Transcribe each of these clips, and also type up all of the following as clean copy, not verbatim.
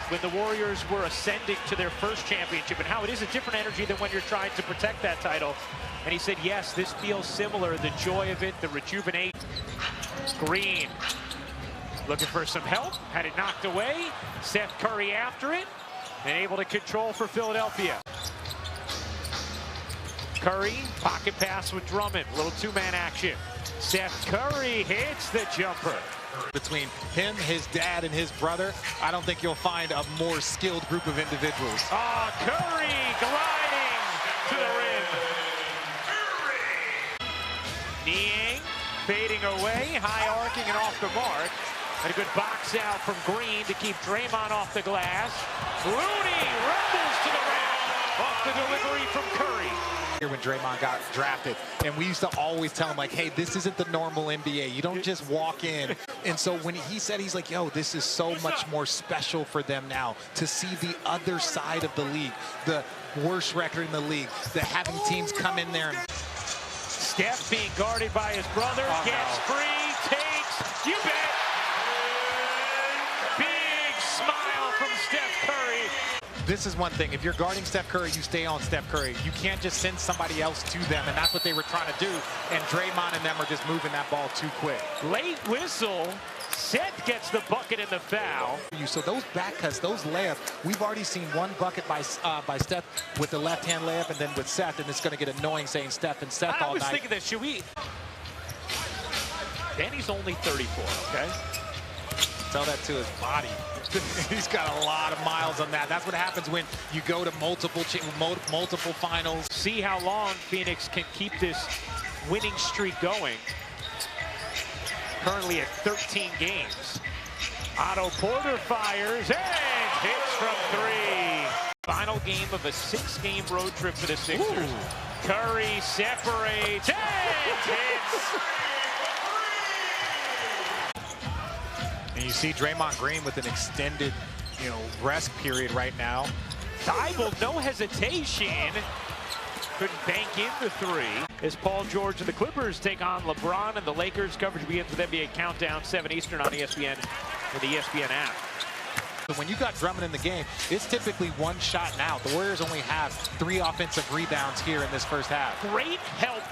when the Warriors were ascending to their first championship and how it is a different energy than when you're trying to protect that title. And he said, yes, this feels similar. The joy of it, the rejuvenation. Green looking for some help, had it knocked away. Seth Curry after it and able to control for Philadelphia. Curry, pocket pass with Drummond, little two-man action. Seth Curry hits the jumper. Between him, his dad, and his brother, I don't think you'll find a more skilled group of individuals. Oh, Curry gliding to the rim. Niang fading away, high arcing and off the mark. And a good box out from Green to keep Draymond off the glass. Looney rumbles to the rim off the delivery from Curry. When Draymond got drafted, and we used to always tell him, like, hey, this isn't the normal NBA. You don't just walk in. And so when he said, he's like, yo, this is so much more special for them now to see the other side of the league, the worst record in the league, the having teams come in there. Steph being guarded by his brother, gets free, takes, you bet. Big smile from Steph Curry. This is one thing. If you're guarding Steph Curry, you stay on Steph Curry. You can't just send somebody else to them, and that's what they were trying to do. And Draymond and them are just moving that ball too quick. Late whistle. Seth gets the bucket and the foul. So those back cuts, those layups, we've already seen one bucket by Steph with the left-hand layup, and then with Seth, and it's going to get annoying saying Steph and Seth all night. I was thinking that, should we? Danny's only 34, okay? Tell that to his body. He's got a lot of miles on that. That's what happens when you go to multiple finals. See how long Phoenix can keep this winning streak going. Currently at 13 games. Otto Porter fires and hits from three. Final game of a 6-game road trip for the Sixers. Ooh. Curry separates and hits. And you see Draymond Green with an extended, rest period right now. Thibault, no hesitation. Couldn't bank in the three. As Paul George and the Clippers take on LeBron and the Lakers. Coverage begins with NBA Countdown, 7 Eastern on ESPN and the ESPN app. So when you got Drummond in the game, it's typically one shot now. The Warriors only have 3 offensive rebounds here in this first half. Great help,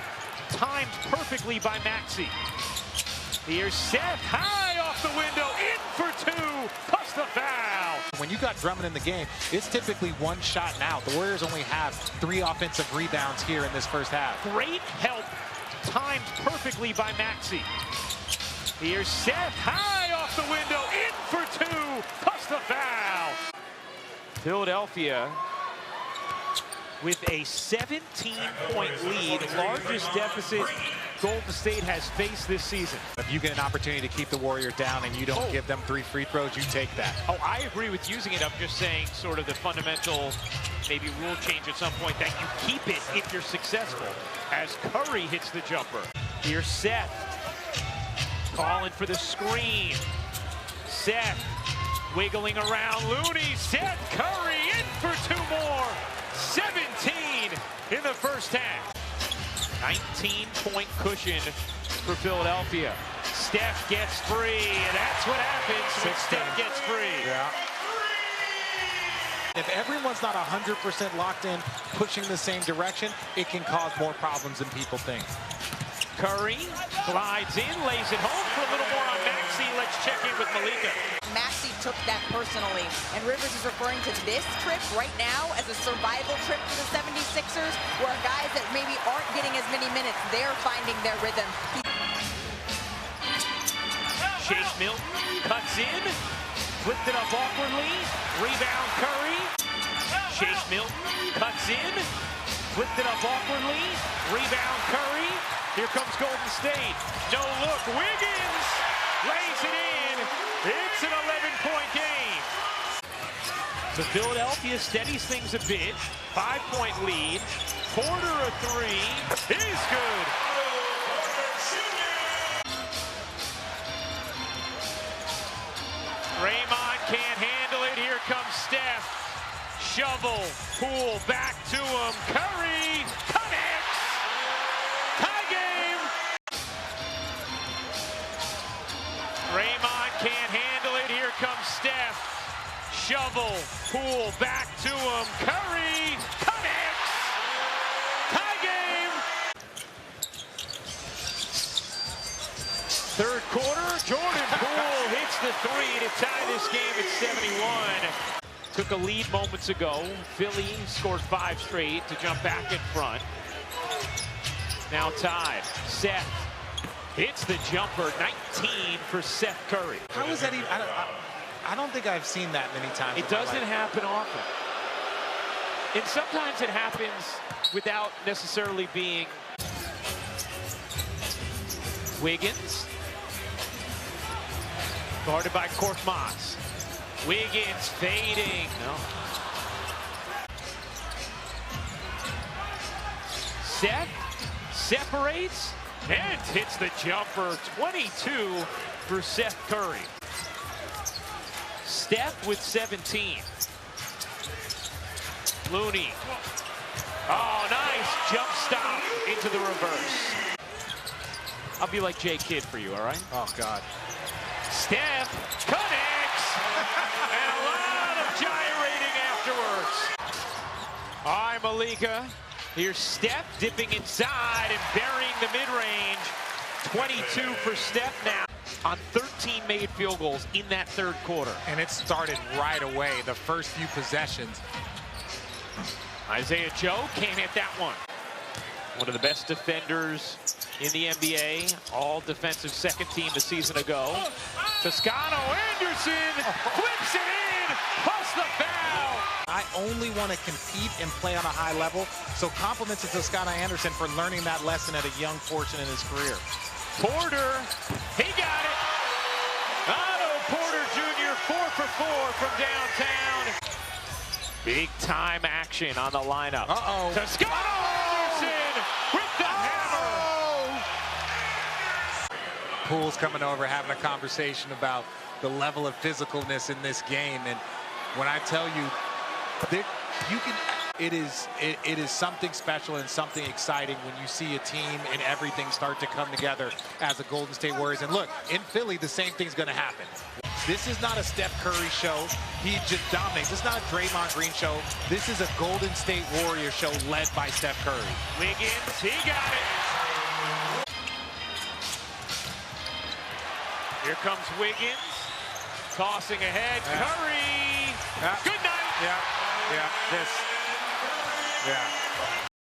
timed perfectly by Maxey. Here's Seth, high off the window, in for 2, plus the foul. When you got Drummond in the game, it's typically one shot now. The Warriors only have 3 offensive rebounds here in this first half. Great help, timed perfectly by Maxey. Here's Seth, high off the window, in for 2, plus the foul. Philadelphia with a 17-point lead, largest deficit Golden State has faced this season. If you get an opportunity to keep the Warriors down and you don't give them 3 free throws, you take that. Oh, I agree with using it. I'm just saying sort of the fundamental maybe rule change at some point that you keep it if you're successful. As Curry hits the jumper. Here's Seth calling for the screen. Seth wiggling around Looney. Seth Curry in for 2 more. 17 in the first half. 19-point cushion for Philadelphia. Steph gets free, and that's what happens when Steph gets free. Yeah. If everyone's not 100% locked in, pushing the same direction, it can cause more problems than people think. Curry glides in, lays it home for a little more on Maxey. Let's check in with Malika. Maxey took that personally, and Rivers is referring to this trip right now as a survival trip for the 76ers, where guys that maybe aren't getting as many minutes, they're finding their rhythm. Chase Milton cuts in, flipped it up awkwardly, rebound Curry. Chase Milton cuts in, flipped it up awkwardly, rebound Curry. Here comes Golden State. No look, Wiggins lays it in. It's an 11-point game. So Philadelphia steadies things a bit. 5-point lead. Porter a 3 is good. Draymond can't handle it. Here comes Steph. Shovel, Poole back to him. Curry connects. Tie game. Draymond can't handle it. Here comes Steph. shovel. Poole back to him. Curry connects. Tie game. Third quarter, Jordan Poole hits the three to tie this game at 71. Took a lead moments ago. Philly scored 5 straight to jump back in front. Now tied. Seth hits the jumper. 19 for Seth Curry. How is that even? I don't think I've seen that many times. It doesn't happen often. And sometimes it happens without necessarily being. Wiggins. Guarded by Korkmaz. Wiggins fading. No. Seth separates and hits the jumper. 22 for Seth Curry. Steph with 17. Looney. Oh, nice jump stop into the reverse. I'll be like Jay Kidd for you, all right? Oh, God. Steph connects, and a lot of gyrating afterwards. All right, Malika. Here's Steph dipping inside and burying the mid-range. 22 for Steph now on 13 made field goals in that third quarter. And it started right away, the first few possessions. Isaiah Joe can't hit that one. One of the best defenders in the NBA, all defensive second team a season ago. Toscano Anderson flips it in, plus the foul. I only want to compete and play on a high level, so compliments to Toscano Anderson for learning that lesson at a young portion in his career. Porter, he got it. Otto Porter Jr., 4 for 4 from downtown. Big time action on the lineup. Uh-oh. Toscano Anderson with the hammer. Poole's coming over having a conversation about the level of physicalness in this game, and when I tell you, it is something special and something exciting when you see a team and everything start to come together as the Golden State Warriors. And look, in Philly, the same thing's going to happen. This is not a Steph Curry show. He just dominates. This is not a Draymond Green show. This is a Golden State Warrior show led by Steph Curry. Wiggins, he got it. Here comes Wiggins, tossing ahead. Curry. Good night. Yeah.